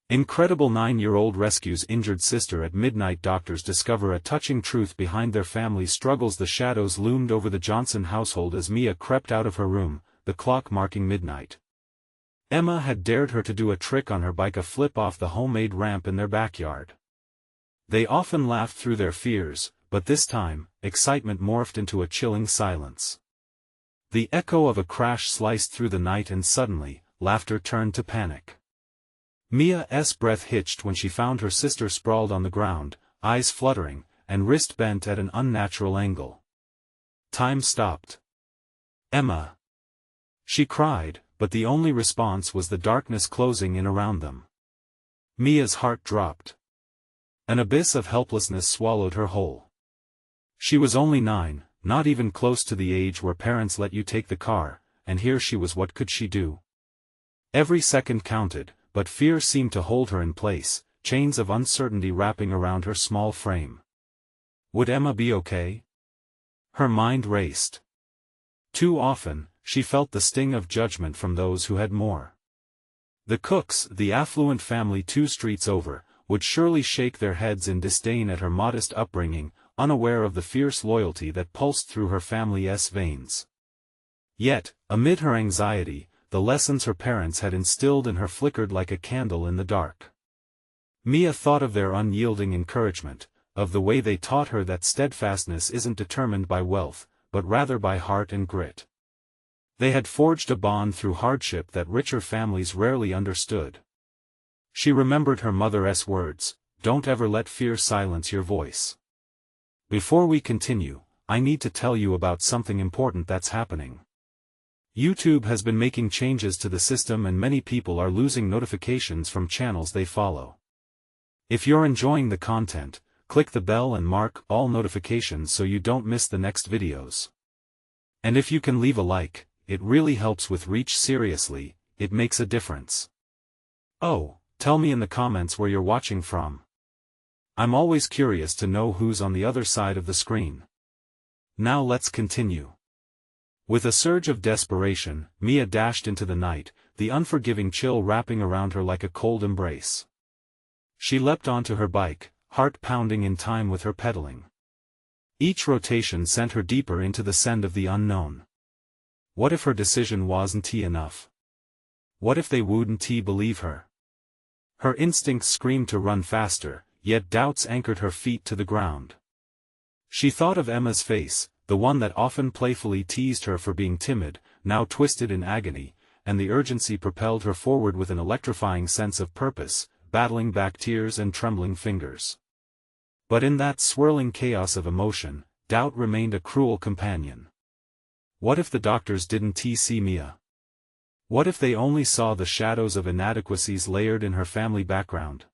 Incredible 9-year-old rescues injured sister at midnight. Doctors discover a touching truth behind their family struggles. The shadows loomed over the Johnson household as Mia crept out of her room, the clock marking midnight. Emma had dared her to do a trick on her bike, a flip off the homemade ramp in their backyard. They often laughed through their fears, but this time, excitement morphed into a chilling silence. The echo of a crash sliced through the night, and suddenly, laughter turned to panic. Mia's breath hitched when she found her sister sprawled on the ground, eyes fluttering, and wrist bent at an unnatural angle. Time stopped. "Emma!" she cried, but the only response was the darkness closing in around them. Mia's heart dropped. An abyss of helplessness swallowed her whole. She was only 9, not even close to the age where parents let you take the car, and here she was. What could she do? Every second counted, but fear seemed to hold her in place, chains of uncertainty wrapping around her small frame. Would Emma be okay? Her mind raced. Too often, she felt the sting of judgment from those who had more. The Cooks, the affluent family 2 streets over, would surely shake their heads in disdain at her modest upbringing, unaware of the fierce loyalty that pulsed through her family's veins. Yet, amid her anxiety, the lessons her parents had instilled in her flickered like a candle in the dark. Mia thought of their unyielding encouragement, of the way they taught her that steadfastness isn't determined by wealth, but rather by heart and grit. They had forged a bond through hardship that richer families rarely understood. She remembered her mother's words, "Don't ever let fear silence your voice." Before we continue, I need to tell you about something important that's happening. YouTube has been making changes to the system, and many people are losing notifications from channels they follow. If you're enjoying the content, click the bell and mark all notifications so you don't miss the next videos. And if you can leave a like, it really helps with reach. Seriously, it makes a difference. Oh, tell me in the comments where you're watching from. I'm always curious to know who's on the other side of the screen. Now let's continue. With a surge of desperation, Mia dashed into the night, the unforgiving chill wrapping around her like a cold embrace. She leapt onto her bike, heart pounding in time with her pedaling. Each rotation sent her deeper into the send of the unknown. What if her decision wasn't enough? What if they wouldn't believe her? Her instincts screamed to run faster, yet doubts anchored her feet to the ground. She thought of Emma's face, the one that often playfully teased her for being timid, now twisted in agony, and the urgency propelled her forward with an electrifying sense of purpose, battling back tears and trembling fingers. But in that swirling chaos of emotion, doubt remained a cruel companion. What if the doctors didn't see Mia? What if they only saw the shadows of inadequacies layered in her family background?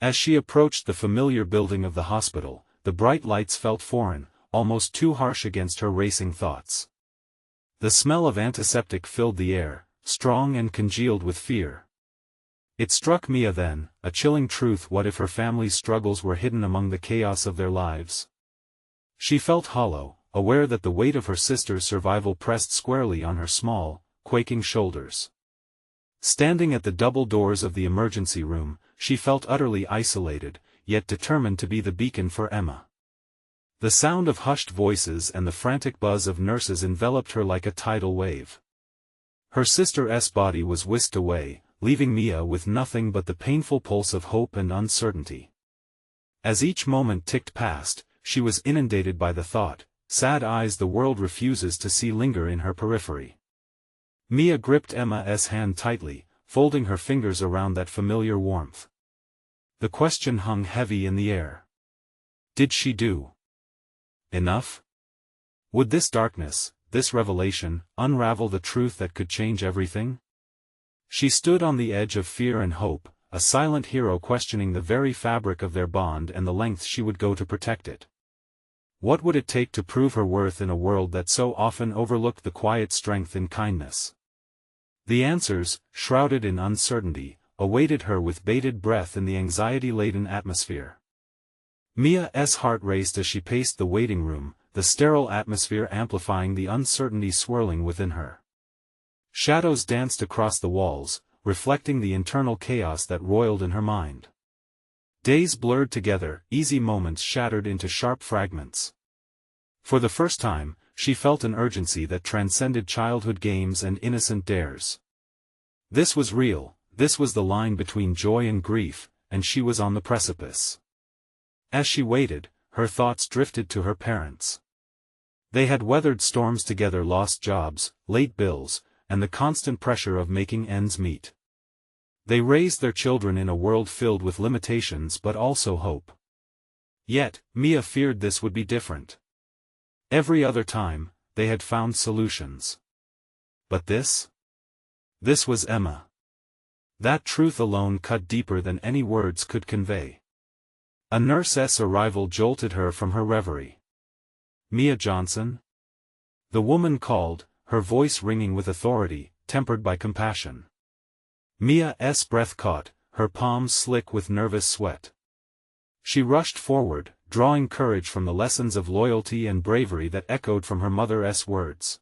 As she approached the familiar building of the hospital, the bright lights felt foreign, almost too harsh against her racing thoughts. The smell of antiseptic filled the air, strong and congealed with fear. It struck Mia then, a chilling truth: what if her family's struggles were hidden among the chaos of their lives? She felt hollow, aware that the weight of her sister's survival pressed squarely on her small, quaking shoulders. Standing at the double doors of the emergency room, she felt utterly isolated, yet determined to be the beacon for Emma. The sound of hushed voices and the frantic buzz of nurses enveloped her like a tidal wave. Her sister's body was whisked away, leaving Mia with nothing but the painful pulse of hope and uncertainty. As each moment ticked past, she was inundated by the thought, sad eyes the world refuses to see linger in her periphery. Mia gripped Emma's hand tightly, folding her fingers around that familiar warmth. The question hung heavy in the air. Did she do enough? Would this darkness, this revelation, unravel the truth that could change everything? She stood on the edge of fear and hope, a silent hero questioning the very fabric of their bond and the lengths she would go to protect it. What would it take to prove her worth in a world that so often overlooked the quiet strength in kindness? The answers, shrouded in uncertainty, awaited her with bated breath in the anxiety-laden atmosphere. Mia's heart raced as she paced the waiting room, the sterile atmosphere amplifying the uncertainty swirling within her. Shadows danced across the walls, reflecting the internal chaos that roiled in her mind. Days blurred together, easy moments shattered into sharp fragments. For the first time, she felt an urgency that transcended childhood games and innocent dares. This was real, this was the line between joy and grief, and she was on the precipice. As she waited, her thoughts drifted to her parents. They had weathered storms together, lost jobs, late bills, and the constant pressure of making ends meet. They raised their children in a world filled with limitations but also hope. Yet, Mia feared this would be different. Every other time, they had found solutions. But this? This was Emma. That truth alone cut deeper than any words could convey. A nurse's arrival jolted her from her reverie. Mia Johnson? The woman called, her voice ringing with authority, tempered by compassion. Mia's breath caught, her palms slick with nervous sweat. She rushed forward, drawing courage from the lessons of loyalty and bravery that echoed from her mother's words.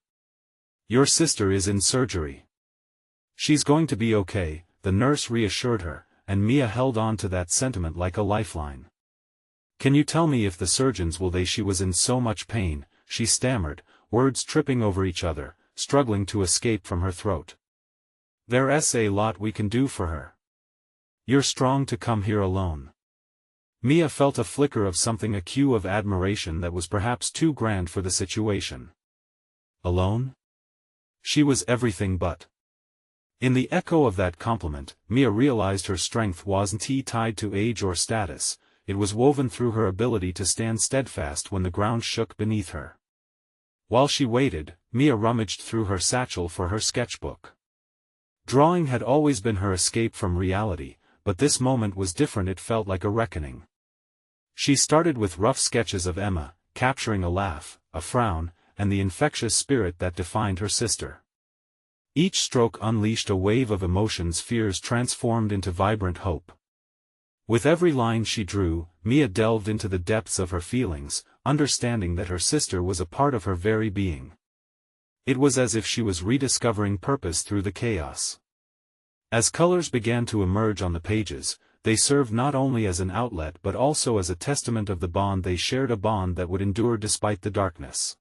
"Your sister is in surgery. She's going to be okay," the nurse reassured her, and Mia held on to that sentiment like a lifeline. "Can you tell me if the surgeons will?" She was in so much pain, she stammered, words tripping over each other, struggling to escape from her throat. "There's a lot we can do for her. You're strong to come here alone." Mia felt a flicker of something, a cue of admiration that was perhaps too grand for the situation. Alone? She was everything but. In the echo of that compliment, Mia realized her strength wasn't tied to age or status, it was woven through her ability to stand steadfast when the ground shook beneath her. While she waited, Mia rummaged through her satchel for her sketchbook. Drawing had always been her escape from reality, but this moment was different. It felt like a reckoning. She started with rough sketches of Emma, capturing a laugh, a frown, and the infectious spirit that defined her sister. Each stroke unleashed a wave of emotions, fears transformed into vibrant hope. With every line she drew, Mia delved into the depths of her feelings, understanding that her sister was a part of her very being. It was as if she was rediscovering purpose through the chaos. As colors began to emerge on the pages, they served not only as an outlet but also as a testament of the bond they shared, a bond that would endure despite the darkness.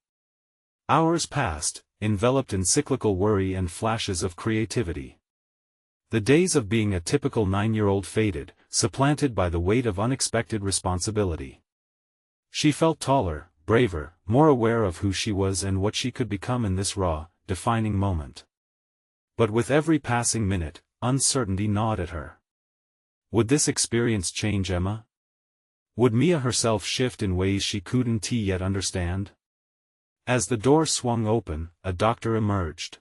Hours passed, enveloped in cyclical worry and flashes of creativity. The days of being a typical 9-year-old faded, supplanted by the weight of unexpected responsibility. She felt taller, braver, more aware of who she was and what she could become in this raw, defining moment. But with every passing minute, uncertainty gnawed at her. Would this experience change Emma? Would Mia herself shift in ways she couldn't yet understand? As the door swung open, a doctor emerged.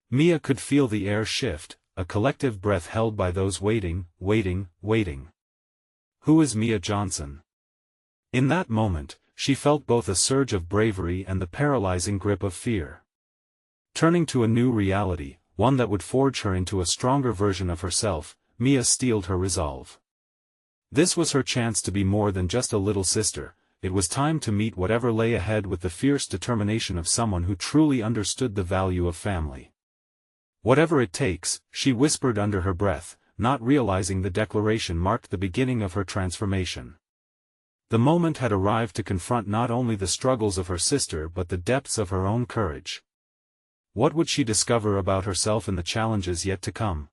Mia could feel the air shift, a collective breath held by those waiting. Who is Mia Johnson? In that moment, she felt both a surge of bravery and the paralyzing grip of fear. Turning to a new reality, one that would forge her into a stronger version of herself, Mia steeled her resolve. This was her chance to be more than just a little sister. It was time to meet whatever lay ahead with the fierce determination of someone who truly understood the value of family. "Whatever it takes," she whispered under her breath, not realizing the declaration marked the beginning of her transformation. The moment had arrived to confront not only the struggles of her sister but the depths of her own courage. What would she discover about herself in the challenges yet to come?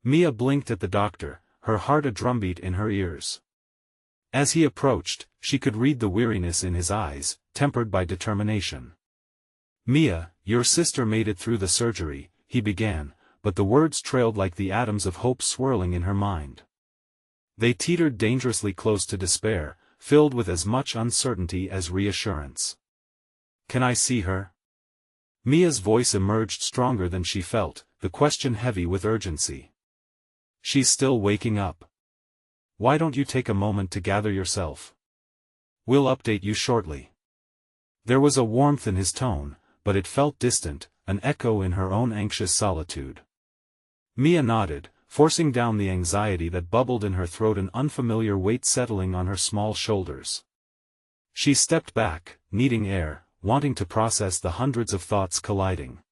Mia blinked at the doctor, her heart a drumbeat in her ears. As he approached, she could read the weariness in his eyes, tempered by determination. "Mia, your sister made it through the surgery," he began, but the words trailed like the atoms of hope swirling in her mind. They teetered dangerously close to despair, filled with as much uncertainty as reassurance. "Can I see her?" Mia's voice emerged stronger than she felt, the question heavy with urgency. "She's still waking up. Why don't you take a moment to gather yourself? We'll update you shortly." There was a warmth in his tone, but it felt distant, an echo in her own anxious solitude. Mia nodded, forcing down the anxiety that bubbled in her throat, an unfamiliar weight settling on her small shoulders. She stepped back, needing air, wanting to process the hundreds of thoughts colliding.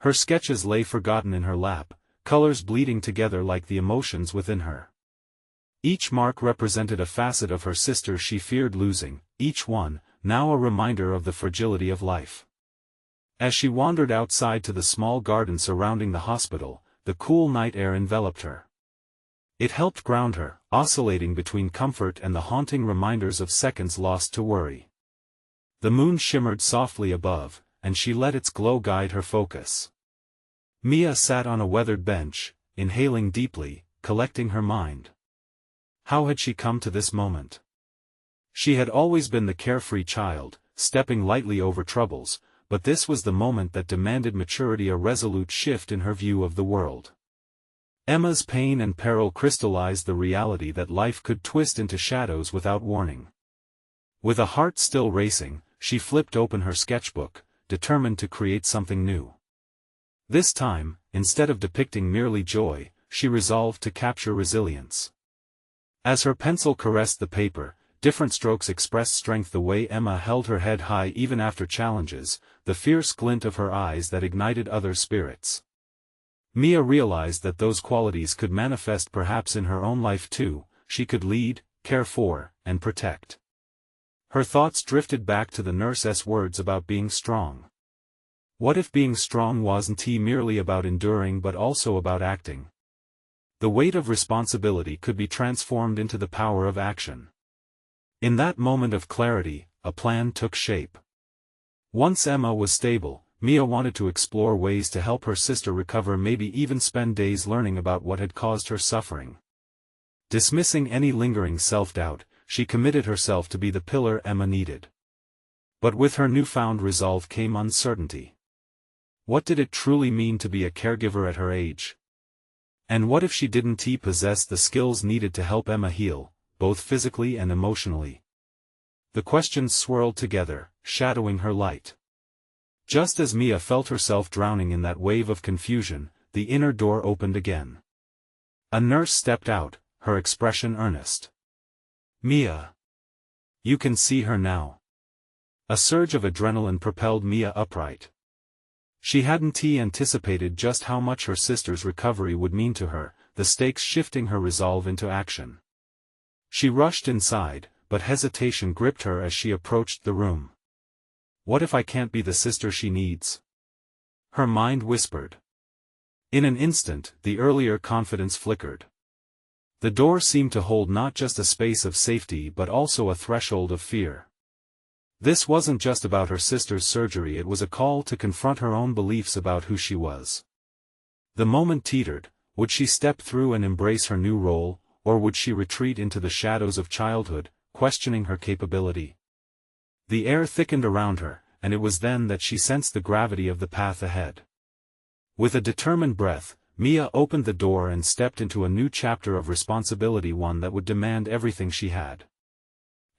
Her sketches lay forgotten in her lap, colors bleeding together like the emotions within her. Each mark represented a facet of her sister she feared losing, each one, now a reminder of the fragility of life. As she wandered outside to the small garden surrounding the hospital, the cool night air enveloped her. It helped ground her, oscillating between comfort and the haunting reminders of seconds lost to worry. The moon shimmered softly above, and she let its glow guide her focus. Mia sat on a weathered bench, inhaling deeply, collecting her mind. How had she come to this moment? She had always been the carefree child, stepping lightly over troubles, but this was the moment that demanded maturity, a resolute shift in her view of the world. Emma's pain and peril crystallized the reality that life could twist into shadows without warning. With a heart still racing, she flipped open her sketchbook, determined to create something new. This time, instead of depicting merely joy, she resolved to capture resilience. As her pencil caressed the paper, different strokes expressed strength, the way Emma held her head high even after challenges, the fierce glint of her eyes that ignited other spirits. Mia realized that those qualities could manifest perhaps in her own life too. She could lead, care for, and protect. Her thoughts drifted back to the nurse's words about being strong. What if being strong wasn't merely about enduring but also about acting? The weight of responsibility could be transformed into the power of action. In that moment of clarity, a plan took shape. Once Emma was stable, Mia wanted to explore ways to help her sister recover, maybe even spend days learning about what had caused her suffering. Dismissing any lingering self-doubt, she committed herself to be the pillar Emma needed. But with her newfound resolve came uncertainty. What did it truly mean to be a caregiver at her age? And what if she didn't possess the skills needed to help Emma heal, both physically and emotionally? The questions swirled together, shadowing her light. Just as Mia felt herself drowning in that wave of confusion, the inner door opened again. A nurse stepped out, her expression earnest. "Mia. You can see her now." A surge of adrenaline propelled Mia upright. She hadn't anticipated just how much her sister's recovery would mean to her, the stakes shifting her resolve into action. She rushed inside, but hesitation gripped her as she approached the room. What if I can't be the sister she needs? Her mind whispered. In an instant, the earlier confidence flickered. The door seemed to hold not just a space of safety but also a threshold of fear. This wasn't just about her sister's surgery, it was a call to confront her own beliefs about who she was. The moment teetered. Would she step through and embrace her new role, or would she retreat into the shadows of childhood, questioning her capability? The air thickened around her, and it was then that she sensed the gravity of the path ahead. With a determined breath, Mia opened the door and stepped into a new chapter of responsibility, one that would demand everything she had.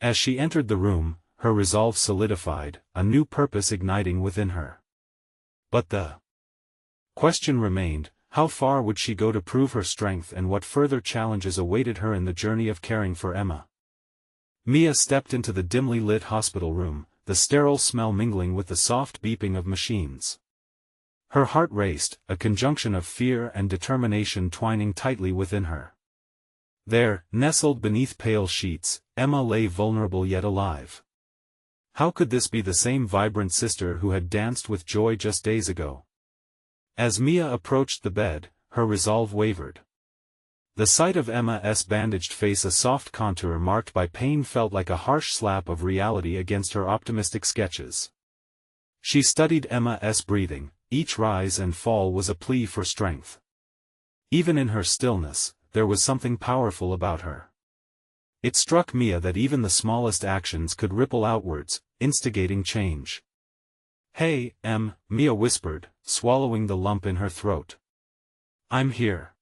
As she entered the room, her resolve solidified, a new purpose igniting within her. But the question remained: how far would she go to prove her strength, and what further challenges awaited her in the journey of caring for Emma? Mia stepped into the dimly lit hospital room, the sterile smell mingling with the soft beeping of machines. Her heart raced, a conjunction of fear and determination twining tightly within her. There, nestled beneath pale sheets, Emma lay vulnerable yet alive. How could this be the same vibrant sister who had danced with joy just days ago? As Mia approached the bed, her resolve wavered. The sight of Emma's bandaged face, a soft contour marked by pain, felt like a harsh slap of reality against her optimistic sketches. She studied Emma's breathing. Each rise and fall was a plea for strength. Even in her stillness, there was something powerful about her. It struck Mia that even the smallest actions could ripple outwards, instigating change. "Hey, Mia whispered, swallowing the lump in her throat. "I'm here."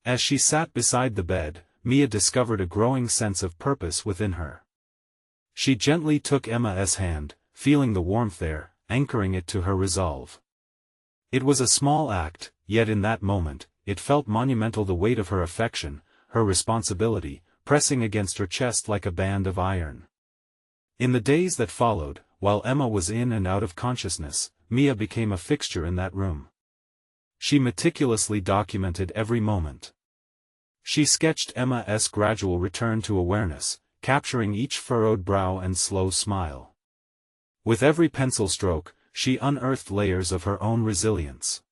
As she sat beside the bed, Mia discovered a growing sense of purpose within her. She gently took Emma's hand, feeling the warmth there, anchoring it to her resolve. It was a small act, yet in that moment, it felt monumental, the weight of her affection, her responsibility, pressing against her chest like a band of iron. In the days that followed, while Emma was in and out of consciousness, Mia became a fixture in that room. She meticulously documented every moment. She sketched Emma's gradual return to awareness, capturing each furrowed brow and slow smile. With every pencil stroke, she unearthed layers of her own resilience.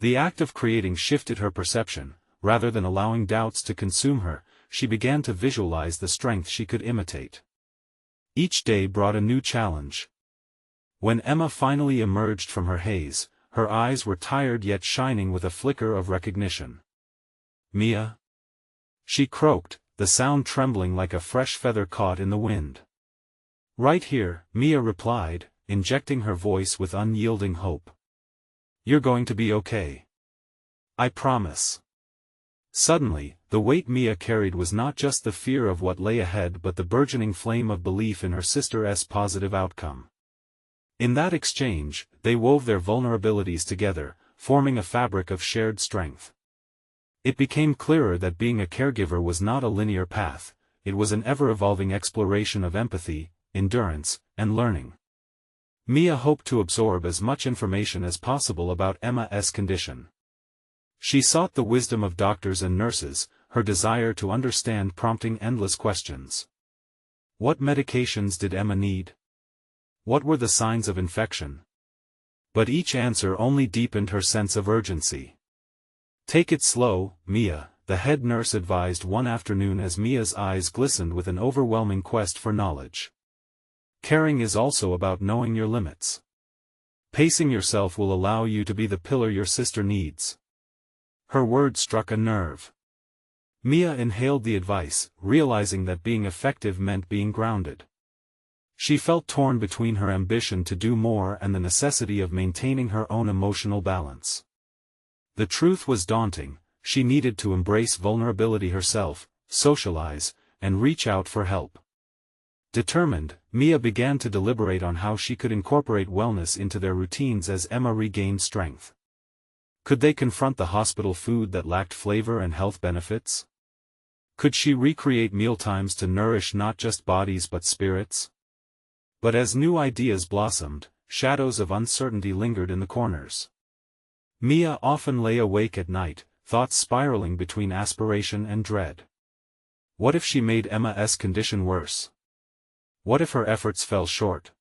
The act of creating shifted her perception. Rather than allowing doubts to consume her, she began to visualize the strength she could imitate. Each day brought a new challenge. When Emma finally emerged from her haze, her eyes were tired yet shining with a flicker of recognition. "Mia?" she croaked, the sound trembling like a fresh feather caught in the wind. "Right here," Mia replied, injecting her voice with unyielding hope. "You're going to be okay. I promise." Suddenly, the weight Mia carried was not just the fear of what lay ahead but the burgeoning flame of belief in her sister's positive outcome. In that exchange, they wove their vulnerabilities together, forming a fabric of shared strength. It became clearer that being a caregiver was not a linear path, it was an ever-evolving exploration of empathy, endurance, and learning. Mia hoped to absorb as much information as possible about Emma's condition. She sought the wisdom of doctors and nurses, her desire to understand prompting endless questions. What medications did Emma need? What were the signs of infection? But each answer only deepened her sense of urgency. "Take it slow, Mia," the head nurse advised one afternoon as Mia's eyes glistened with an overwhelming quest for knowledge. "Caring is also about knowing your limits. Pacing yourself will allow you to be the pillar your sister needs." Her words struck a nerve. Mia inhaled the advice, realizing that being effective meant being grounded. She felt torn between her ambition to do more and the necessity of maintaining her own emotional balance. The truth was daunting: she needed to embrace vulnerability herself, socialize, and reach out for help. Determined, Mia began to deliberate on how she could incorporate wellness into their routines as Emma regained strength. Could they confront the hospital food that lacked flavor and health benefits? Could she recreate mealtimes to nourish not just bodies but spirits? But as new ideas blossomed, shadows of uncertainty lingered in the corners. Mia often lay awake at night, thoughts spiraling between aspiration and dread. What if she made Emma's condition worse? What if her efforts fell short?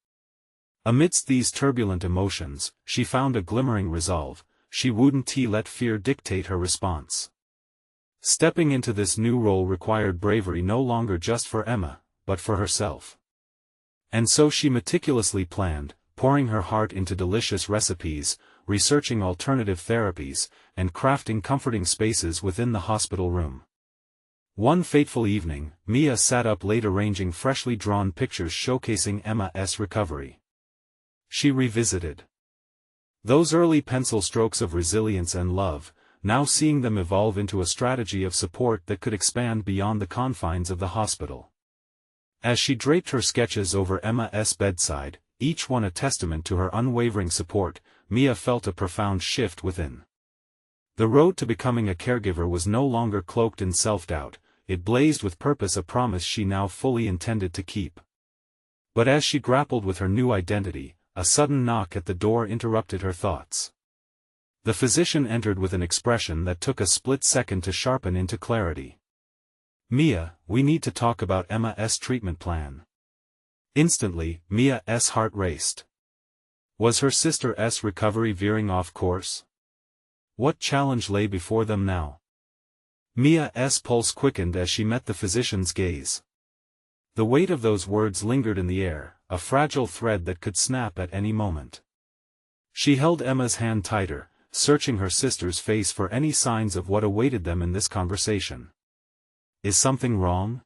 Amidst these turbulent emotions, she found a glimmering resolve: she wouldn't let fear dictate her response. Stepping into this new role required bravery no longer just for Emma, but for herself. And so she meticulously planned, pouring her heart into delicious recipes, researching alternative therapies, and crafting comforting spaces within the hospital room. One fateful evening, Mia sat up late arranging freshly drawn pictures showcasing Emma's recovery. She revisited those early pencil strokes of resilience and love, now seeing them evolve into a strategy of support that could expand beyond the confines of the hospital. As she draped her sketches over Emma's bedside, each one a testament to her unwavering support, Mia felt a profound shift within. The road to becoming a caregiver was no longer cloaked in self-doubt, it blazed with purpose, a promise she now fully intended to keep. But as she grappled with her new identity, a sudden knock at the door interrupted her thoughts. The physician entered with an expression that took a split second to sharpen into clarity. "Mia, we need to talk about Emma's treatment plan." Instantly, Mia's heart raced. Was her sister's recovery veering off course? What challenge lay before them now? Mia's pulse quickened as she met the physician's gaze. The weight of those words lingered in the air, a fragile thread that could snap at any moment. She held Emma's hand tighter, searching her sister's face for any signs of what awaited them in this conversation. "Is something wrong?"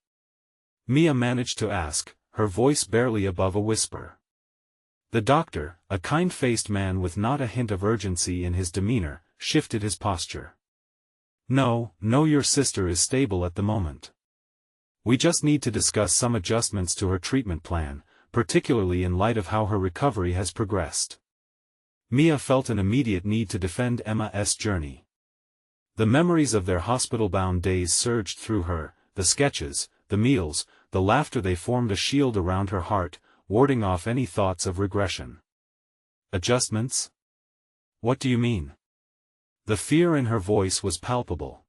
Mia managed to ask, her voice barely above a whisper. The doctor, a kind-faced man with not a hint of urgency in his demeanor, shifted his posture. No, your sister is stable at the moment. We just need to discuss some adjustments to her treatment plan, particularly in light of how her recovery has progressed." Mia felt an immediate need to defend Emma's journey. The memories of their hospital-bound days surged through her, the sketches, the meals, the laughter. They formed a shield around her heart, warding off any thoughts of regression. "Adjustments? What do you mean?" The fear in her voice was palpable.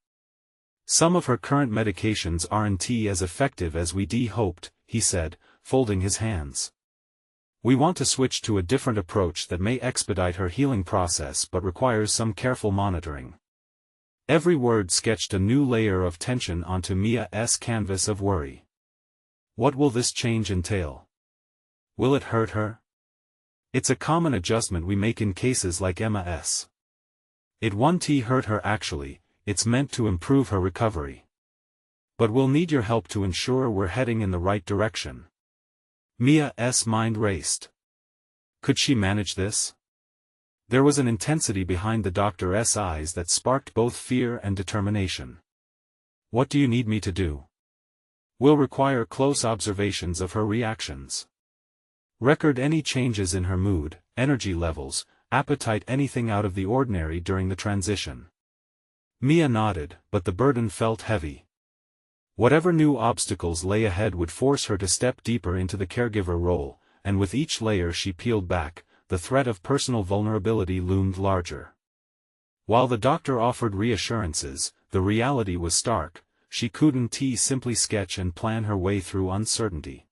"Some of her current medications aren't as effective as we hoped," he said, folding his hands. "We want to switch to a different approach that may expedite her healing process but requires some careful monitoring." Every word sketched a new layer of tension onto Mia's canvas of worry. What will this change entail? Will it hurt her? It's a common adjustment we make in cases like MS. It won't hurt her actually, it's meant to improve her recovery. But we'll need your help to ensure we're heading in the right direction. Mia's mind raced. Could she manage this? There was an intensity behind the doctor's eyes that sparked both fear and determination. "What do you need me to do?" "We'll require close observations of her reactions. Record any changes in her mood, energy levels, appetite, anything out of the ordinary during the transition." Mia nodded, but the burden felt heavy. Whatever new obstacles lay ahead would force her to step deeper into the caregiver role, and with each layer she peeled back, the threat of personal vulnerability loomed larger. While the doctor offered reassurances, the reality was stark. She couldn't simply sketch and plan her way through uncertainty.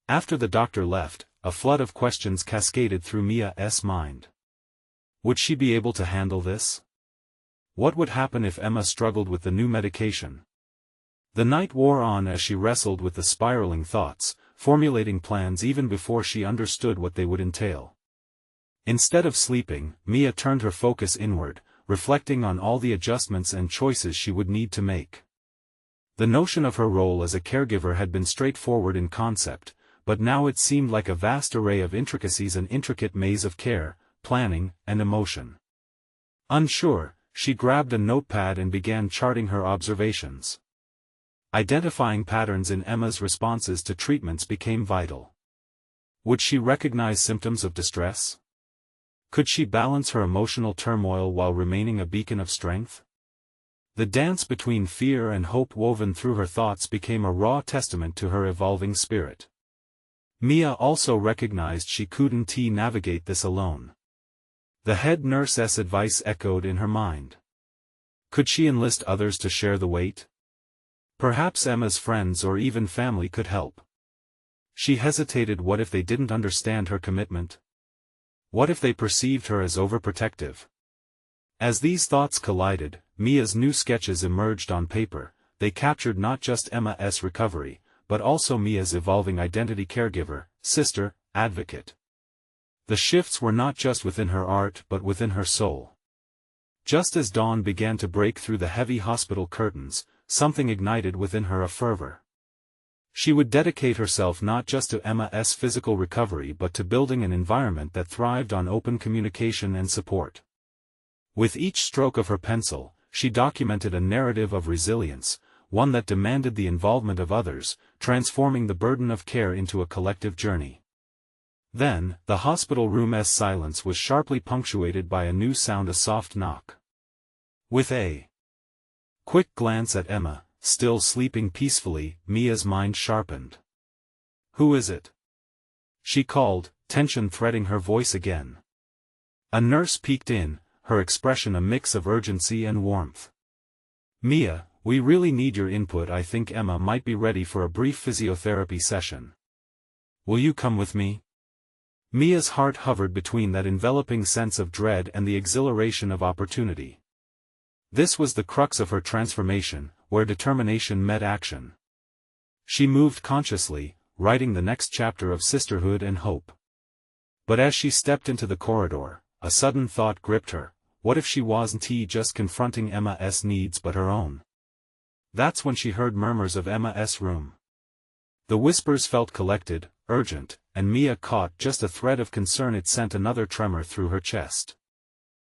After the doctor left, a flood of questions cascaded through Mia's mind. Would she be able to handle this? What would happen if Emma struggled with the new medication? The night wore on as she wrestled with the spiraling thoughts, formulating plans even before she understood what they would entail. Instead of sleeping, Mia turned her focus inward, reflecting on all the adjustments and choices she would need to make. The notion of her role as a caregiver had been straightforward in concept, but now it seemed like a vast array of intricacies, an intricate maze of care, planning, and emotion. Unsure, she grabbed a notepad and began charting her observations. Identifying patterns in Emma's responses to treatments became vital. Would she recognize symptoms of distress? Could she balance her emotional turmoil while remaining a beacon of strength? The dance between fear and hope woven through her thoughts became a raw testament to her evolving spirit. Mia also recognized she couldn't navigate this alone. The head nurse's advice echoed in her mind. Could she enlist others to share the weight? Perhaps Emma's friends or even family could help. She hesitated. What if they didn't understand her commitment? What if they perceived her as overprotective? As these thoughts collided, Mia's new sketches emerged on paper. They captured not just Emma's recovery, but also Mia's evolving identity: caregiver, sister, advocate. The shifts were not just within her art but within her soul. Just as dawn began to break through the heavy hospital curtains, something ignited within her: a fervor. She would dedicate herself not just to Emma's physical recovery but to building an environment that thrived on open communication and support. With each stroke of her pencil, she documented a narrative of resilience, one that demanded the involvement of others, transforming the burden of care into a collective journey. Then, the hospital room's silence was sharply punctuated by a new sound: a soft knock. With a quick glance at Emma, still sleeping peacefully, Mia's mind sharpened. "Who is it?" she called, tension threading her voice again. A nurse peeked in, her expression a mix of urgency and warmth. "Mia, we really need your input. I think Emma might be ready for a brief physiotherapy session. Will you come with me?" Mia's heart hovered between that enveloping sense of dread and the exhilaration of opportunity. This was the crux of her transformation, where determination met action. She moved consciously, writing the next chapter of sisterhood and hope. But as she stepped into the corridor, a sudden thought gripped her: what if she wasn't just confronting Emma's needs but her own? That's when she heard murmurs of Emma's room. The whispers felt collected, urgent, and Mia caught just a thread of concern. It sent another tremor through her chest.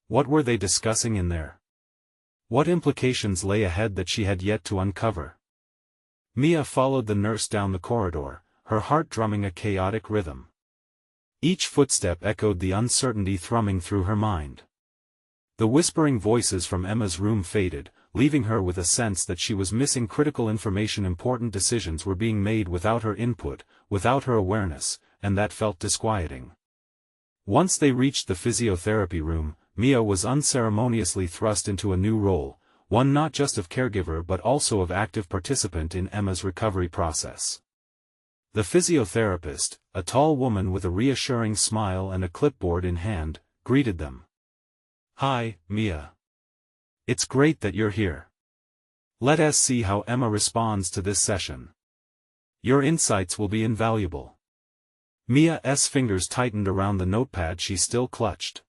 What were they discussing in there? What implications lay ahead that she had yet to uncover? Mia followed the nurse down the corridor, her heart drumming a chaotic rhythm. Each footstep echoed the uncertainty thrumming through her mind. The whispering voices from Emma's room faded, leaving her with a sense that she was missing critical information. Important decisions were being made without her input, without her awareness, and that felt disquieting. Once they reached the physiotherapy room, Mia was unceremoniously thrust into a new role, one not just of caregiver but also of active participant in Emma's recovery process. The physiotherapist, a tall woman with a reassuring smile and a clipboard in hand, greeted them. "Hi, Mia. It's great that you're here. Let us see how Emma responds to this session. Your insights will be invaluable." Mia's fingers tightened around the notepad she still clutched.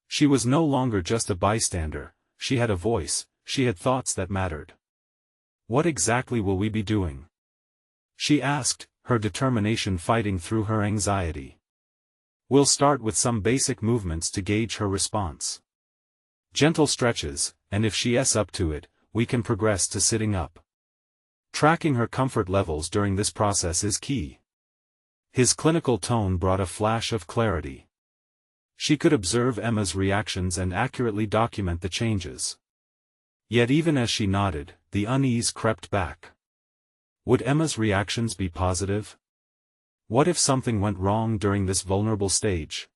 She was no longer just a bystander, she had a voice, she had thoughts that mattered. "What exactly will we be doing?" she asked, her determination fighting through her anxiety. "We'll start with some basic movements to gauge her response. Gentle stretches, and if she's up to it, we can progress to sitting up. Tracking her comfort levels during this process is key." His clinical tone brought a flash of clarity. She could observe Emma's reactions and accurately document the changes. Yet even as she nodded, the unease crept back. Would Emma's reactions be positive? What if something went wrong during this vulnerable stage?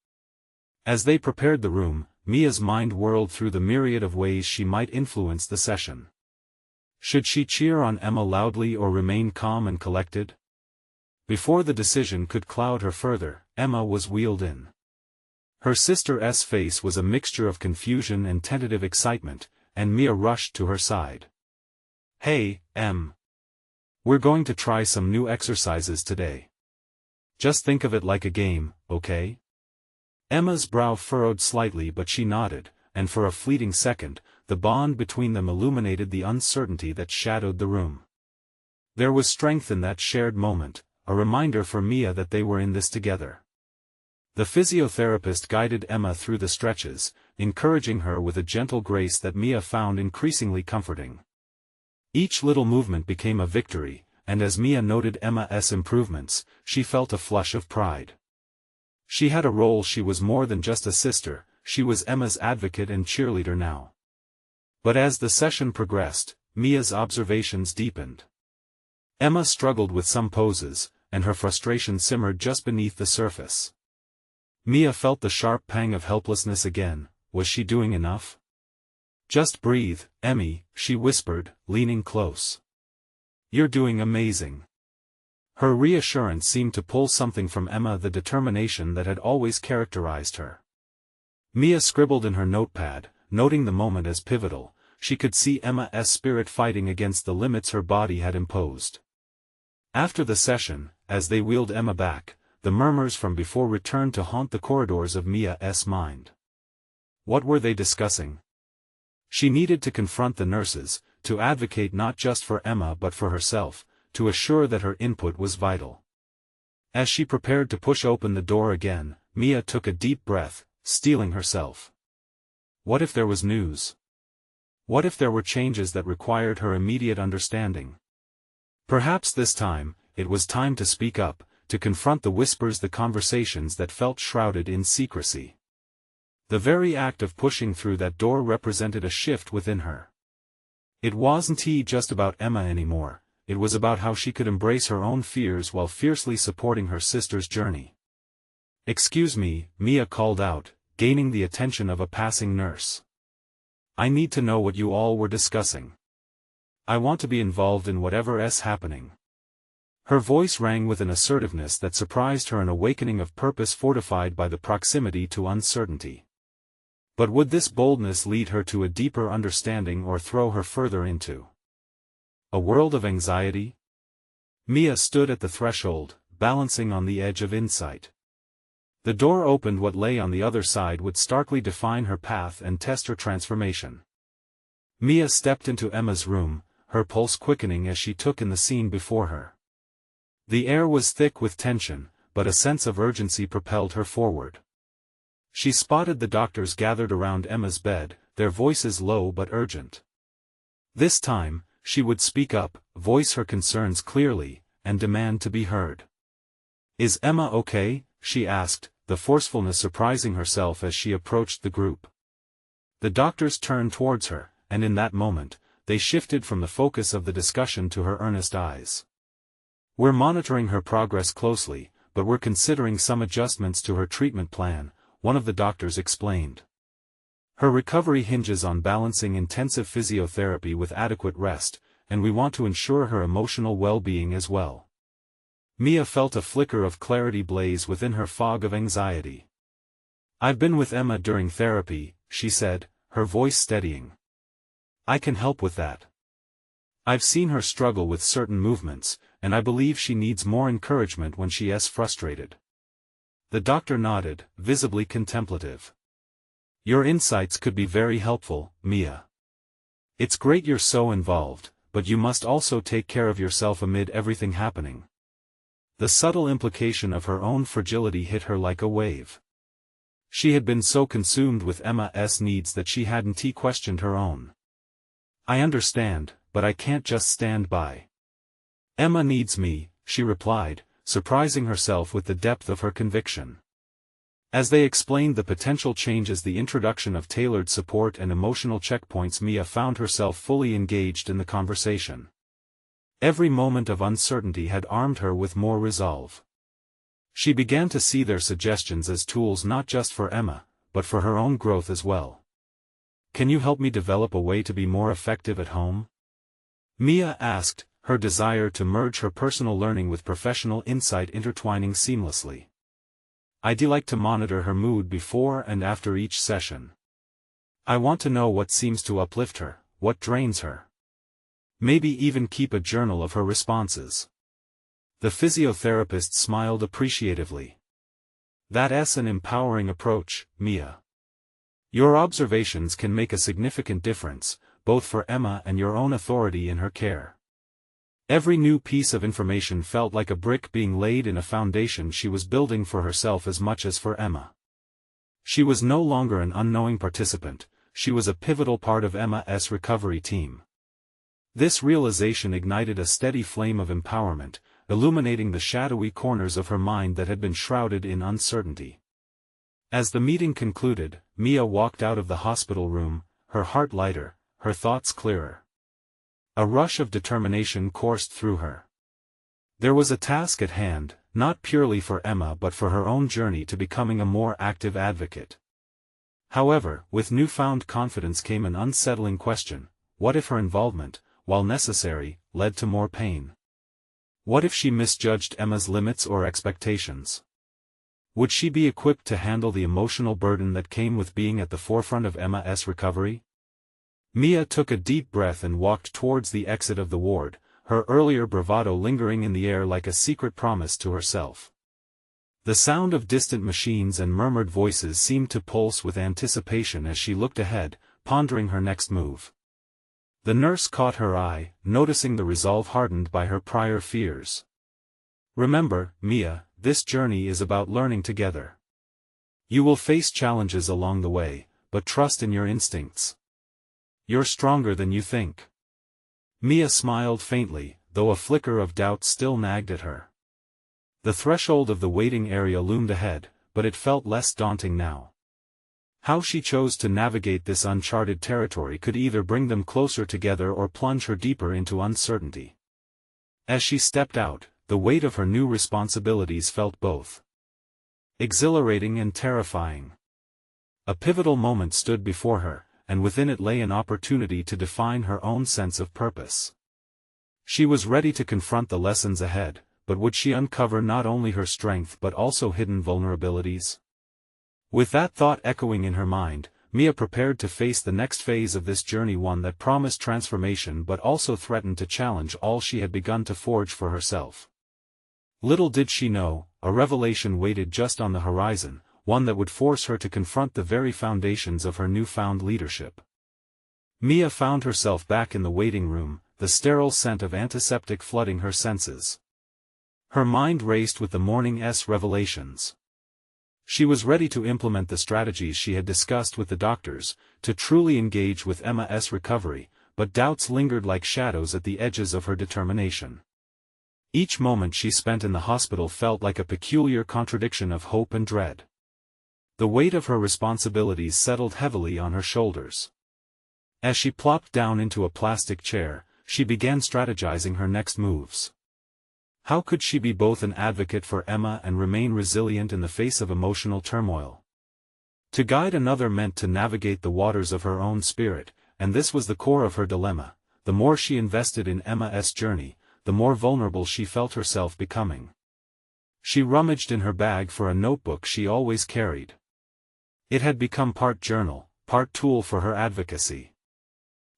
As they prepared the room, Mia's mind whirled through the myriad of ways she might influence the session. Should she cheer on Emma loudly or remain calm and collected? Before the decision could cloud her further, Emma was wheeled in. Her sister's face was a mixture of confusion and tentative excitement, and Mia rushed to her side. "Hey, Em. We're going to try some new exercises today. Just think of it like a game, okay?" Emma's brow furrowed slightly but she nodded, and for a fleeting second, the bond between them illuminated the uncertainty that shadowed the room. There was strength in that shared moment, a reminder for Mia that they were in this together. The physiotherapist guided Emma through the stretches, encouraging her with a gentle grace that Mia found increasingly comforting. Each little movement became a victory, and as Mia noted Emma's improvements, she felt a flush of pride. She had a role. She was more than just a sister, she was Emma's advocate and cheerleader now. But as the session progressed, Mia's observations deepened. Emma struggled with some poses, and her frustration simmered just beneath the surface. Mia felt the sharp pang of helplessness again. Was she doing enough? "Just breathe, Emmy," she whispered, leaning close. "You're doing amazing." Her reassurance seemed to pull something from Emma, the determination that had always characterized her. Mia scribbled in her notepad, noting the moment as pivotal. She could see Emma's spirit fighting against the limits her body had imposed. After the session, as they wheeled Emma back, the murmurs from before returned to haunt the corridors of Mia's mind. What were they discussing? She needed to confront the nurses, to advocate not just for Emma but for herself, to assure that her input was vital. As she prepared to push open the door again, Mia took a deep breath, steeling herself. What if there was news? What if there were changes that required her immediate understanding? Perhaps this time, it was time to speak up, to confront the whispers, the conversations that felt shrouded in secrecy. The very act of pushing through that door represented a shift within her. It wasn't just about Emma anymore, it was about how she could embrace her own fears while fiercely supporting her sister's journey. "Excuse me," Mia called out, gaining the attention of a passing nurse. "I need to know what you all were discussing. I want to be involved in whatever's happening." Her voice rang with an assertiveness that surprised her, an awakening of purpose fortified by the proximity to uncertainty. But would this boldness lead her to a deeper understanding or throw her further into a world of anxiety? Mia stood at the threshold, balancing on the edge of insight. The door opened. What lay on the other side would starkly define her path and test her transformation. Mia stepped into Emma's room, her pulse quickening as she took in the scene before her. The air was thick with tension, but a sense of urgency propelled her forward. She spotted the doctors gathered around Emma's bed, their voices low but urgent. This time, she would speak up, voice her concerns clearly, and demand to be heard. "Is Emma okay?" she asked, the forcefulness surprising herself as she approached the group. The doctors turned towards her, and in that moment, they shifted from the focus of the discussion to her earnest eyes. "We're monitoring her progress closely, but we're considering some adjustments to her treatment plan," one of the doctors explained. Her recovery hinges on balancing intensive physiotherapy with adequate rest, and we want to ensure her emotional well-being as well. Mia felt a flicker of clarity blaze within her fog of anxiety. I've been with Emma during therapy, she said, her voice steadying. I can help with that. I've seen her struggle with certain movements, and I believe she needs more encouragement when she is frustrated. The doctor nodded, visibly contemplative. Your insights could be very helpful, Mia. It's great you're so involved, but you must also take care of yourself amid everything happening. The subtle implication of her own fragility hit her like a wave. She had been so consumed with Emma's needs that she hadn't questioned her own. I understand, but I can't just stand by. Emma needs me, she replied, surprising herself with the depth of her conviction. As they explained the potential changes, the introduction of tailored support and emotional checkpoints, Mia found herself fully engaged in the conversation. Every moment of uncertainty had armed her with more resolve. She began to see their suggestions as tools not just for Emma, but for her own growth as well. Can you help me develop a way to be more effective at home? Mia asked, her desire to merge her personal learning with professional insight intertwining seamlessly. I'd like to monitor her mood before and after each session. I want to know what seems to uplift her, what drains her. Maybe even keep a journal of her responses. The physiotherapist smiled appreciatively. That's an empowering approach, Mia. Your observations can make a significant difference, both for Emma and your own authority in her care. Every new piece of information felt like a brick being laid in a foundation she was building for herself as much as for Emma. She was no longer an unknowing participant, she was a pivotal part of Emma's recovery team. This realization ignited a steady flame of empowerment, illuminating the shadowy corners of her mind that had been shrouded in uncertainty. As the meeting concluded, Mia walked out of the hospital room, her heart lighter, her thoughts clearer. A rush of determination coursed through her. There was a task at hand, not purely for Emma but for her own journey to becoming a more active advocate. However, with newfound confidence came an unsettling question: what if her involvement, while necessary, led to more pain? What if she misjudged Emma's limits or expectations? Would she be equipped to handle the emotional burden that came with being at the forefront of Emma's recovery? Mia took a deep breath and walked towards the exit of the ward, her earlier bravado lingering in the air like a secret promise to herself. The sound of distant machines and murmured voices seemed to pulse with anticipation as she looked ahead, pondering her next move. The nurse caught her eye, noticing the resolve hardened by her prior fears. Remember, Mia, this journey is about learning together. You will face challenges along the way, but trust in your instincts. You're stronger than you think. Mia smiled faintly, though a flicker of doubt still nagged at her. The threshold of the waiting area loomed ahead, but it felt less daunting now. How she chose to navigate this uncharted territory could either bring them closer together or plunge her deeper into uncertainty. As she stepped out, the weight of her new responsibilities felt both exhilarating and terrifying. A pivotal moment stood before her, and within it lay an opportunity to define her own sense of purpose. She was ready to confront the lessons ahead, but would she uncover not only her strength but also hidden vulnerabilities? With that thought echoing in her mind, Mia prepared to face the next phase of this journey, one that promised transformation but also threatened to challenge all she had begun to forge for herself. Little did she know, a revelation waited just on the horizon, one that would force her to confront the very foundations of her newfound leadership. Mia found herself back in the waiting room, the sterile scent of antiseptic flooding her senses. Her mind raced with the morning's revelations. She was ready to implement the strategies she had discussed with the doctors, to truly engage with Emma's recovery, but doubts lingered like shadows at the edges of her determination. Each moment she spent in the hospital felt like a peculiar contradiction of hope and dread. The weight of her responsibilities settled heavily on her shoulders. As she plopped down into a plastic chair, she began strategizing her next moves. How could she be both an advocate for Emma and remain resilient in the face of emotional turmoil? To guide another meant to navigate the waters of her own spirit, and this was the core of her dilemma. The more she invested in Emma's journey, the more vulnerable she felt herself becoming. She rummaged in her bag for a notebook she always carried. It had become part journal, part tool for her advocacy.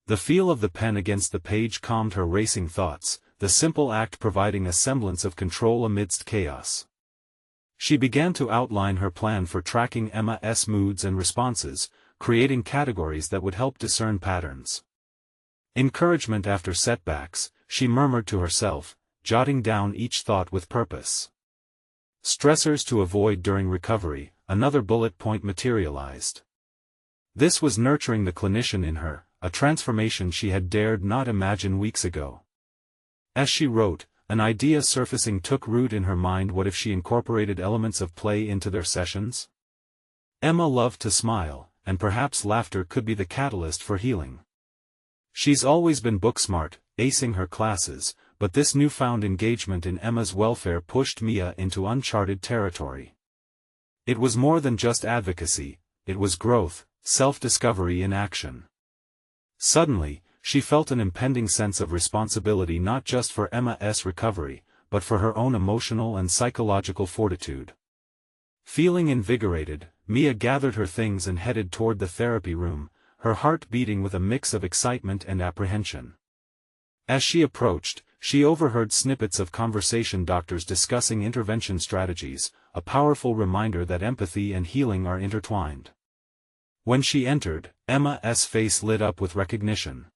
The feel of the pen against the page calmed her racing thoughts, the simple act providing a semblance of control amidst chaos. She began to outline her plan for tracking Emma's moods and responses, creating categories that would help discern patterns. Encouragement after setbacks, she murmured to herself, jotting down each thought with purpose. Stressors to avoid during recovery, another bullet point materialized. This was nurturing the clinician in her, a transformation she had dared not imagine weeks ago. As she wrote, an idea surfacing took root in her mind. What if she incorporated elements of play into their sessions? Emma loved to smile, and perhaps laughter could be the catalyst for healing. She's always been book-smart, acing her classes, but this newfound engagement in Emma's welfare pushed Mia into uncharted territory. It was more than just advocacy, it was growth, self-discovery in action. Suddenly, she felt an impending sense of responsibility not just for Emma's recovery, but for her own emotional and psychological fortitude. Feeling invigorated, Mia gathered her things and headed toward the therapy room, her heart beating with a mix of excitement and apprehension. As she approached, she overheard snippets of conversation, doctors discussing intervention strategies, a powerful reminder that empathy and healing are intertwined. When she entered, Emma's face lit up with recognition.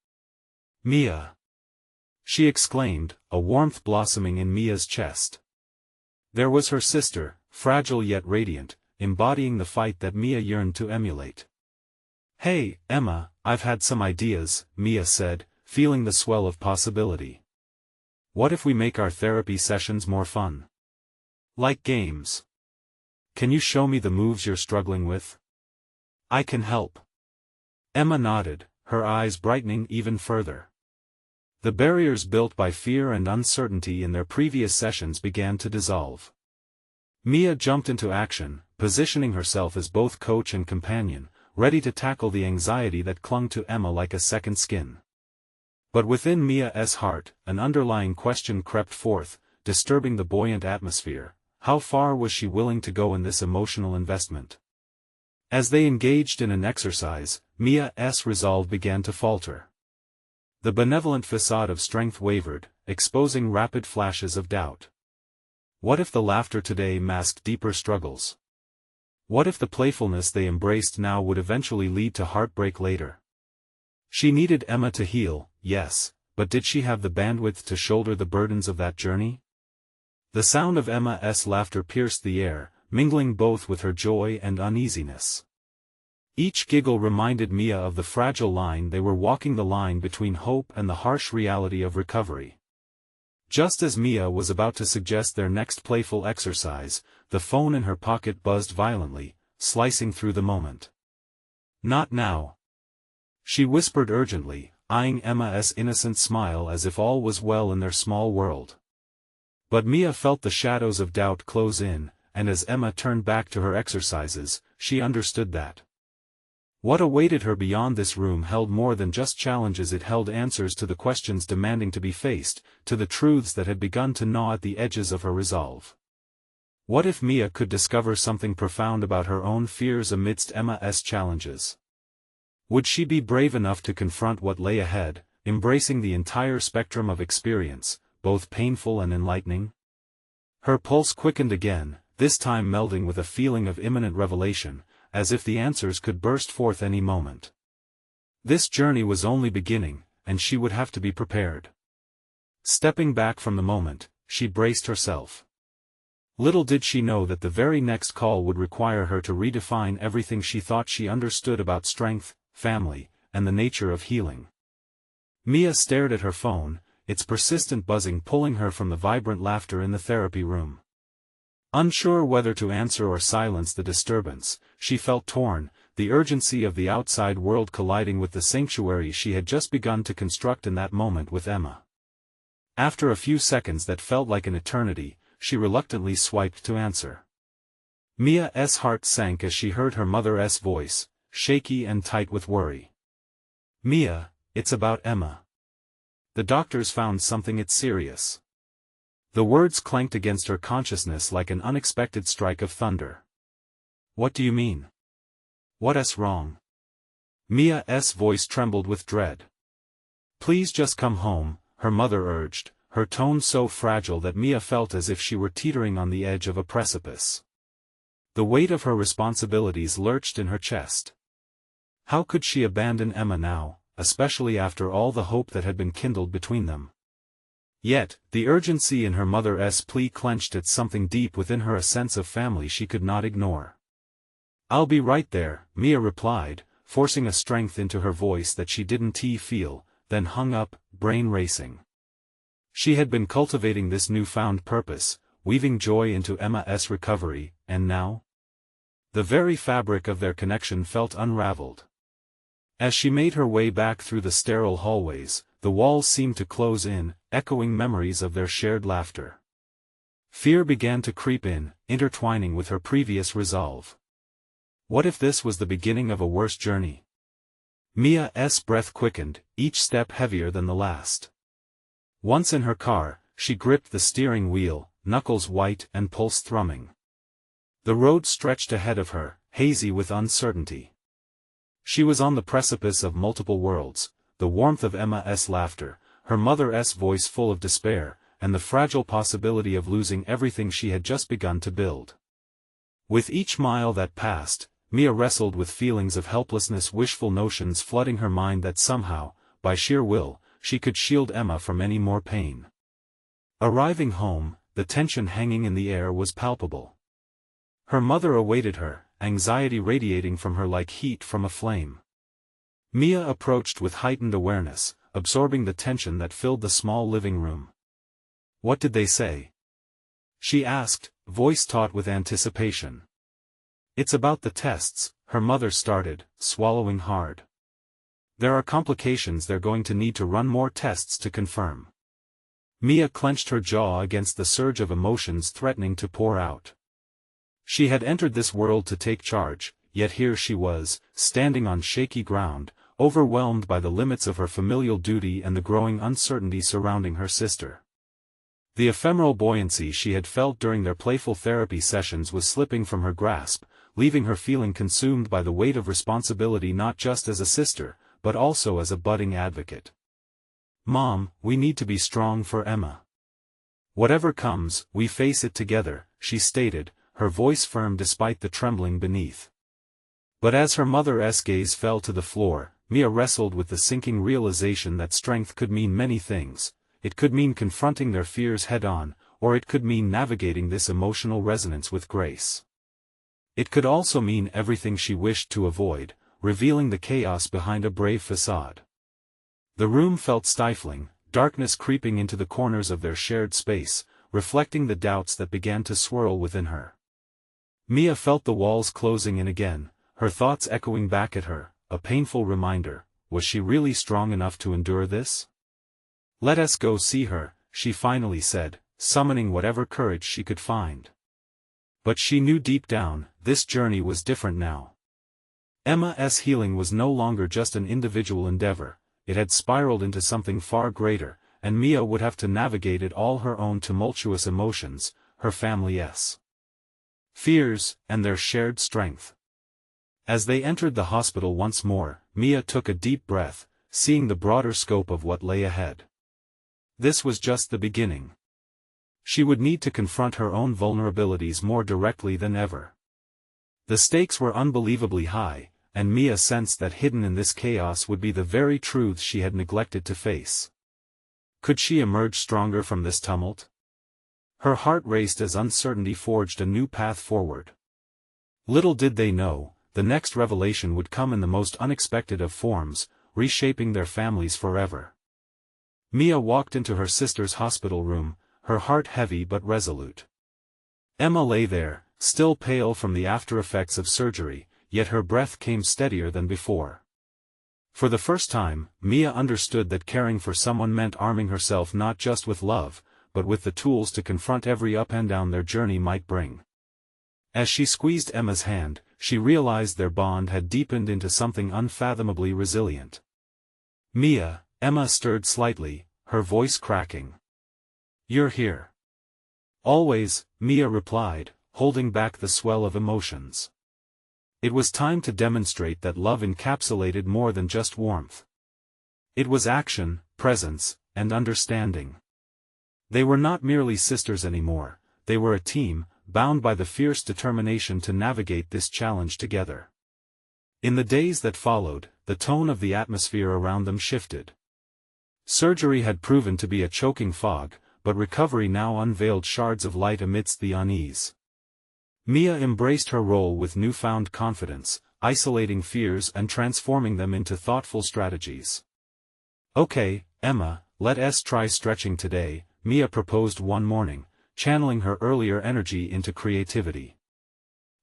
"Mia!" she exclaimed, a warmth blossoming in Mia's chest. There was her sister, fragile yet radiant, embodying the fight that Mia yearned to emulate. "Hey, Emma, I've had some ideas," Mia said, feeling the swell of possibility. "What if we make our therapy sessions more fun? Like games. Can you show me the moves you're struggling with? I can help." Emma nodded, her eyes brightening even further. The barriers built by fear and uncertainty in their previous sessions began to dissolve. Mia jumped into action, positioning herself as both coach and companion, ready to tackle the anxiety that clung to Emma like a second skin. But within Mia's heart, an underlying question crept forth, disturbing the buoyant atmosphere. How far was she willing to go in this emotional investment? As they engaged in an exercise, Mia's resolve began to falter. The benevolent facade of strength wavered, exposing rapid flashes of doubt. What if the laughter today masked deeper struggles? What if the playfulness they embraced now would eventually lead to heartbreak later? She needed Emma to heal, yes, but did she have the bandwidth to shoulder the burdens of that journey? The sound of Emma's laughter pierced the air, mingling both with her joy and uneasiness. Each giggle reminded Mia of the fragile line they were walking, the line between hope and the harsh reality of recovery. Just as Mia was about to suggest their next playful exercise, the phone in her pocket buzzed violently, slicing through the moment. "Not now," she whispered urgently, eyeing Emma's innocent smile as if all was well in their small world. But Mia felt the shadows of doubt close in, and as Emma turned back to her exercises, she understood that what awaited her beyond this room held more than just challenges. It held answers to the questions demanding to be faced, to the truths that had begun to gnaw at the edges of her resolve. What if Mia could discover something profound about her own fears amidst Emma's challenges? Would she be brave enough to confront what lay ahead, embracing the entire spectrum of experience, both painful and enlightening? Her pulse quickened again, this time melding with a feeling of imminent revelation, as if the answers could burst forth any moment. This journey was only beginning, and she would have to be prepared. Stepping back from the moment, she braced herself. Little did she know that the very next call would require her to redefine everything she thought she understood about strength, family, and the nature of healing. Mia stared at her phone, its persistent buzzing pulling her from the vibrant laughter in the therapy room. Unsure whether to answer or silence the disturbance, she felt torn, the urgency of the outside world colliding with the sanctuary she had just begun to construct in that moment with Emma. After a few seconds that felt like an eternity, she reluctantly swiped to answer. Mia's heart sank as she heard her mother's voice, shaky and tight with worry. "Mia, it's about Emma. The doctors found something it's serious." The words clanked against her consciousness like an unexpected strike of thunder. "What do you mean? What's wrong?" Mia's voice trembled with dread. "Please just come home," her mother urged, her tone so fragile that Mia felt as if she were teetering on the edge of a precipice. The weight of her responsibilities lurched in her chest. How could she abandon Emma now, especially after all the hope that had been kindled between them? Yet, the urgency in her mother's plea clenched at something deep within her, a sense of family she could not ignore. "I'll be right there," Mia replied, forcing a strength into her voice that she didn't feel, then hung up, brain racing. She had been cultivating this newfound purpose, weaving joy into Emma's recovery, and now? The very fabric of their connection felt unraveled. As she made her way back through the sterile hallways, the walls seemed to close in, echoing memories of their shared laughter. Fear began to creep in, intertwining with her previous resolve. What if this was the beginning of a worse journey? Mia's breath quickened, each step heavier than the last. Once in her car, she gripped the steering wheel, knuckles white and pulse thrumming. The road stretched ahead of her, hazy with uncertainty. She was on the precipice of multiple worlds, the warmth of Emma's laughter, her mother's voice full of despair, and the fragile possibility of losing everything she had just begun to build. With each mile that passed, Mia wrestled with feelings of helplessness, wishful notions flooding her mind that somehow, by sheer will, she could shield Emma from any more pain. Arriving home, the tension hanging in the air was palpable. Her mother awaited her, anxiety radiating from her like heat from a flame. Mia approached with heightened awareness, absorbing the tension that filled the small living room. "What did they say?" she asked, voice taut with anticipation. "It's about the tests," her mother started, swallowing hard. "There are complications, they're going to need to run more tests to confirm." Mia clenched her jaw against the surge of emotions threatening to pour out. She had entered this world to take charge, yet here she was, standing on shaky ground, overwhelmed by the limits of her familial duty and the growing uncertainty surrounding her sister. The ephemeral buoyancy she had felt during their playful therapy sessions was slipping from her grasp, leaving her feeling consumed by the weight of responsibility, not just as a sister, but also as a budding advocate. "Mom, we need to be strong for Emma. Whatever comes, we face it together," she stated, her voice firm despite the trembling beneath. But as her mother's gaze fell to the floor, Mia wrestled with the sinking realization that strength could mean many things. It could mean confronting their fears head-on, or it could mean navigating this emotional resonance with grace. It could also mean everything she wished to avoid, revealing the chaos behind a brave facade. The room felt stifling, darkness creeping into the corners of their shared space, reflecting the doubts that began to swirl within her. Mia felt the walls closing in again, her thoughts echoing back at her, a painful reminder: was she really strong enough to endure this? "Let us go see her," she finally said, summoning whatever courage she could find. But she knew deep down, this journey was different now. Emma's healing was no longer just an individual endeavor, it had spiraled into something far greater, and Mia would have to navigate it all her own tumultuous emotions, her family's fears, and their shared strength. As they entered the hospital once more, Mia took a deep breath, seeing the broader scope of what lay ahead. This was just the beginning. She would need to confront her own vulnerabilities more directly than ever. The stakes were unbelievably high, and Mia sensed that hidden in this chaos would be the very truths she had neglected to face. Could she emerge stronger from this tumult? Her heart raced as uncertainty forged a new path forward. Little did they know, the next revelation would come in the most unexpected of forms, reshaping their families forever. Mia walked into her sister's hospital room, her heart heavy but resolute. Emma lay there, still pale from the after-effects of surgery, yet her breath came steadier than before. For the first time, Mia understood that caring for someone meant arming herself not just with love, but with the tools to confront every up and down their journey might bring. As she squeezed Emma's hand, she realized their bond had deepened into something unfathomably resilient. "Mia," Emma stirred slightly, her voice cracking. "You're here." "Always," Mia replied, holding back the swell of emotions. It was time to demonstrate that love encapsulated more than just warmth. It was action, presence, and understanding. They were not merely sisters anymore, they were a team, bound by the fierce determination to navigate this challenge together. In the days that followed, the tone of the atmosphere around them shifted. Surgery had proven to be a choking fog, but recovery now unveiled shards of light amidst the unease. Mia embraced her role with newfound confidence, isolating fears and transforming them into thoughtful strategies. "Okay, Emma, let's try stretching today," Mia proposed one morning, channeling her earlier energy into creativity.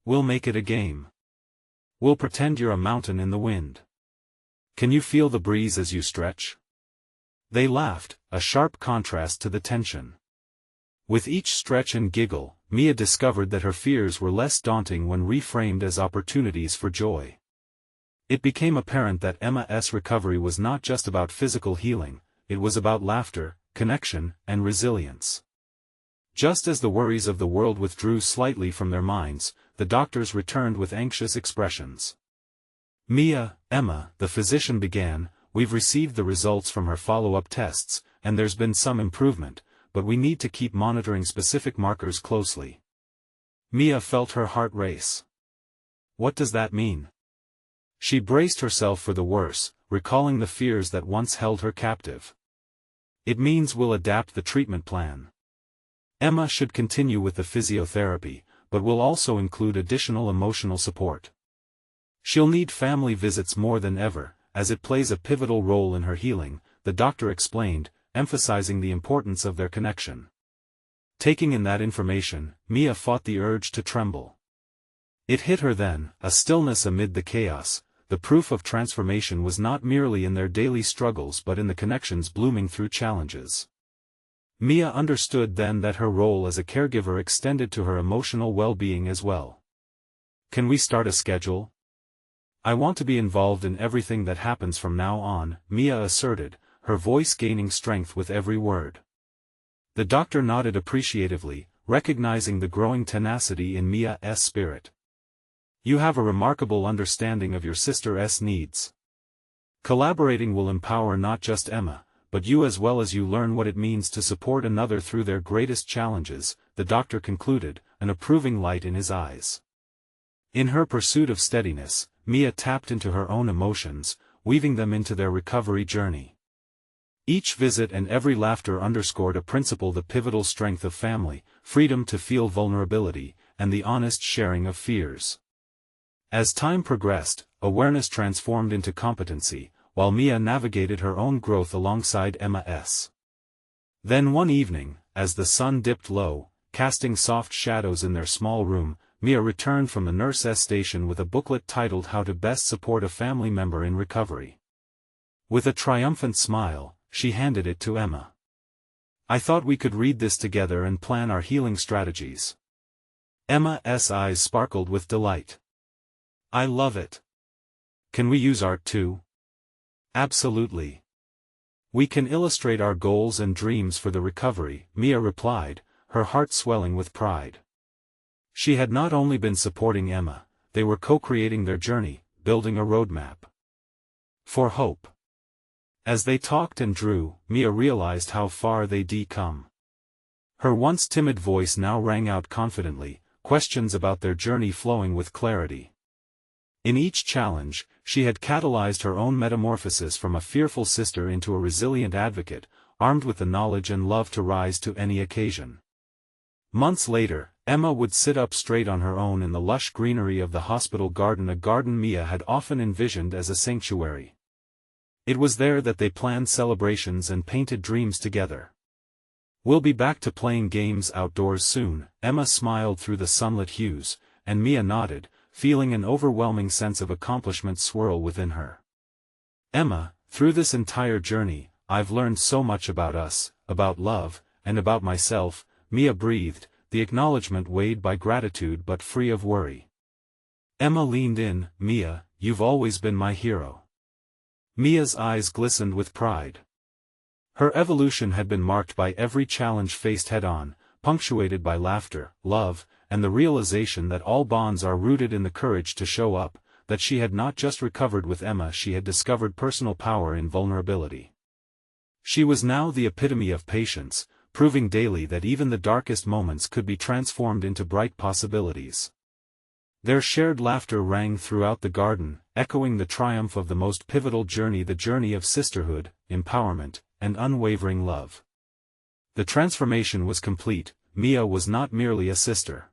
"We'll make it a game. We'll pretend you're a mountain in the wind. Can you feel the breeze as you stretch?" They laughed, a sharp contrast to the tension. With each stretch and giggle, Mia discovered that her fears were less daunting when reframed as opportunities for joy. It became apparent that Emma's recovery was not just about physical healing, it was about laughter, connection, and resilience. Just as the worries of the world withdrew slightly from their minds, the doctors returned with anxious expressions. "Mia, Emma," the physician began, "we've received the results from her follow-up tests, and there's been some improvement, but we need to keep monitoring specific markers closely." Mia felt her heart race. What does that mean? She braced herself for the worst, recalling the fears that once held her captive. "It means we'll adapt the treatment plan. Emma should continue with the physiotherapy, but will also include additional emotional support. She'll need family visits more than ever, as it plays a pivotal role in her healing," the doctor explained, emphasizing the importance of their connection. Taking in that information, Mia fought the urge to tremble. It hit her then, a stillness amid the chaos. The proof of transformation was not merely in their daily struggles but in the connections blooming through challenges. Mia understood then that her role as a caregiver extended to her emotional well-being as well. "Can we start a schedule? I want to be involved in everything that happens from now on," Mia asserted, her voice gaining strength with every word. The doctor nodded appreciatively, recognizing the growing tenacity in Mia's spirit. "You have a remarkable understanding of your sister's needs. Collaborating will empower not just Emma, but you as well as you learn what it means to support another through their greatest challenges," the doctor concluded, an approving light in his eyes. In her pursuit of steadiness, Mia tapped into her own emotions, weaving them into their recovery journey. Each visit and every laughter underscored a principle: the pivotal strength of family, freedom to feel vulnerability, and the honest sharing of fears. As time progressed, awareness transformed into competency, while Mia navigated her own growth alongside Emma's. Then one evening, as the sun dipped low, casting soft shadows in their small room, Mia returned from the nurse's station with a booklet titled "How to Best Support a Family Member in Recovery." With a triumphant smile, she handed it to Emma. "I thought we could read this together and plan our healing strategies." Emma's eyes sparkled with delight. "I love it. Can we use art too?" "Absolutely. We can illustrate our goals and dreams for the recovery," Mia replied, her heart swelling with pride. She had not only been supporting Emma, they were co-creating their journey, building a roadmap for hope. As they talked and drew, Mia realized how far they'd come. Her once timid voice now rang out confidently, questions about their journey flowing with clarity. In each challenge, she had catalyzed her own metamorphosis from a fearful sister into a resilient advocate, armed with the knowledge and love to rise to any occasion. Months later, Emma would sit up straight on her own in the lush greenery of the hospital garden, a garden Mia had often envisioned as a sanctuary. It was there that they planned celebrations and painted dreams together. "We'll be back to playing games outdoors soon," Emma smiled through the sunlit hues, and Mia nodded, feeling an overwhelming sense of accomplishment swirl within her. "Emma, through this entire journey, I've learned so much about us, about love, and about myself," Mia breathed, the acknowledgement weighed by gratitude but free of worry. Emma leaned in. "Mia, you've always been my hero." Mia's eyes glistened with pride. Her evolution had been marked by every challenge faced head-on, punctuated by laughter, love, and the realization that all bonds are rooted in the courage to show up, that she had not just recovered with Emma, she had discovered personal power in vulnerability. She was now the epitome of patience, proving daily that even the darkest moments could be transformed into bright possibilities. Their shared laughter rang throughout the garden, echoing the triumph of the most pivotal journey, the journey of sisterhood, empowerment, and unwavering love. The transformation was complete. Mia was not merely a sister.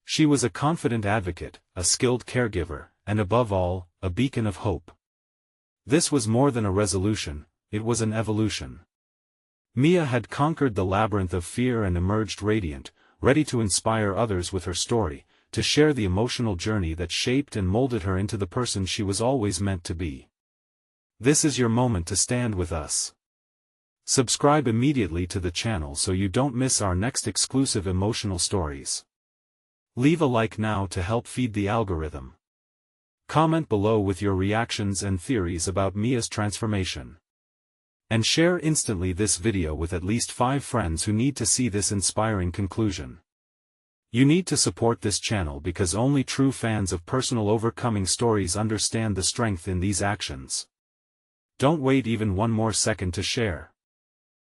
She was a confident advocate, a skilled caregiver, and above all, a beacon of hope. This was more than a resolution, it was an evolution. Mia had conquered the labyrinth of fear and emerged radiant, ready to inspire others with her story, to share the emotional journey that shaped and molded her into the person she was always meant to be. This is your moment to stand with us. Subscribe immediately to the channel so you don't miss our next exclusive emotional stories. Leave a like now to help feed the algorithm. Comment below with your reactions and theories about Mia's transformation. And share instantly this video with at least 5 friends who need to see this inspiring conclusion. You need to support this channel because only true fans of personal overcoming stories understand the strength in these actions. Don't wait even one more second to share.